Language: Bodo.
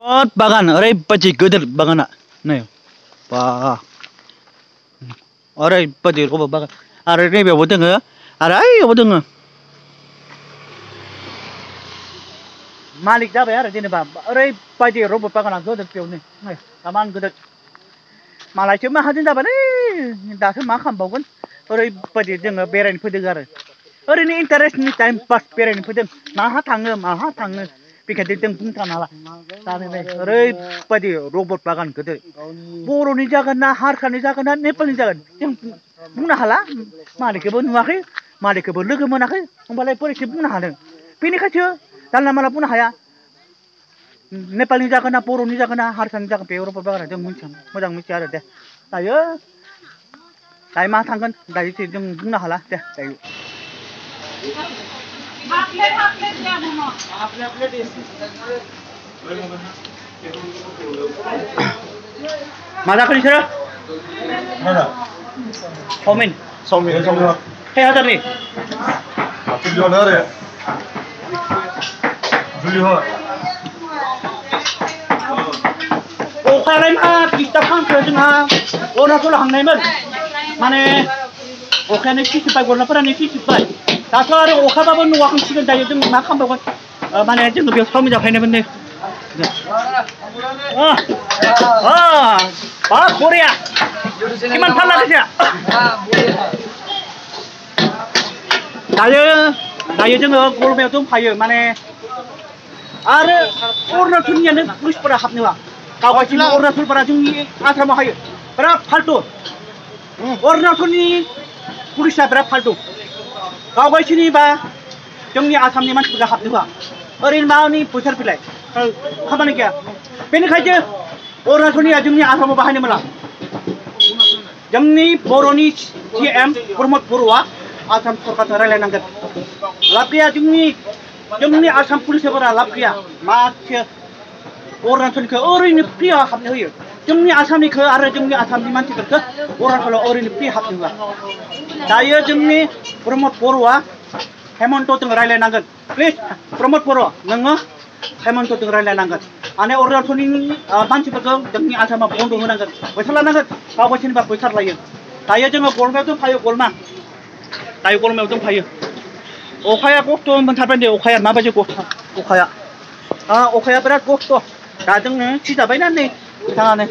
बागान ओरैबायदि गिदिर बागाना नै बा ओरैबायदि रबार बागान आरो नैबेयावबो दोङो आरो ओइयावबो दोङो मालिक जाबाय आरो जेनेबा ओरैबायदि रबार बागाना गिदिर बेयावनो नै दामान गिदिर मालायसो माहाजोन जाबायलै दासो मा खालामबावगोन ओरैबायदि जोङो बेरायनो फैदों आरो ओरैनो इन्टारेस्टनि टाइम पास बेरायनो फैदों माहा थाङो बेखायनो जों बुंथारनो हाला दा ओरैबायदि रबार बागान गिदिर बर'नि जागोन ना हारसानि जागोन ना नेपालनि जागोन जों बुंनो हाला मालिकखौबो नुवाखै मालिकखौबो लोगो मोनाखै होमबालाय बोरैथो बुंनो हादों बेनिखायसो जानला मानला बुंनो हाया नेपालनि जागोन ना बर'नि जागोन ना हारसानि जागोन बे रबार बागाना जों मोजां मिथिया आरो दे दायो मा थांगोन दायो जों बुंनो हाला दे दायो मा जाखो नोंसोरो चावमिन खै हाजारनि अखायालाय मा डिस्टार्ब खालामखो जोंहा अरुणाचलाव थांनायमोन माने अखायानो सिसिबाय गरलाफोरानो सिसिबाय दाथ' आरो अखाबाबो न'आ खांसिगोन दायो जों मा खालामबावगोन माने जोङो बेयाव चावमिन जाफैनायमोन नै बाब बरिया किमान फारला फैसाया दायो जोङो गरमायाव दंफायो माने आरो अरुणाचलनियानो पुलिसफोरा हाबनो होआ गावगायसिनि अरुणाचलफोरा जोंनि आसामाव हायो बिराद फाल्तु अरुणाचलनि पुलिसा बिराद फाल्तु गावगायसिनि बा जोंनि आसामनि मानसिफोरा हाबनो होआ ओरैनो मानि बोथोर फैलाय खामानि गैया बेनिखायनो अरुणाचलनिया जोंनि आसामाव बाहायनो मोना जोंनि बर'नि CM प्रमद बर'आ आसाम सरकारजों रायलायनांगोन लाब गैया जोंनि आसाम पुलिसफोरा लाब गैया माथो अरुणाचलनिखौ ओरैनो फ्रियाव हाबनो होयो जोंनि आसामनिखौ आरो जोंनि आसामनि मानसिफोरखौ अरुणाचलाव ओरैनो फ्रि हाबनो होआ दायो जोंनि प्रमद बर'आ हेमन्तजों रायलायनांगोन प्लिज प्रमद बर' नोङो हेमन्तजों रायलायनांगोन माने अरुणाचलनि मानसिफोरखौ जोंनि आसामाव बन्द होनांगोन बैसार लानांगोन गावगायसिनिबा बैसार लायो दायो जोङो गलमायाव दंफायो दायो गलमायाव दंफायो अखाया खस्थ' मोनथारबाय दे अखाया माबायदि अखाया बिराद खस्थ' दा जोङो सिजाबायना नै बिथाङानो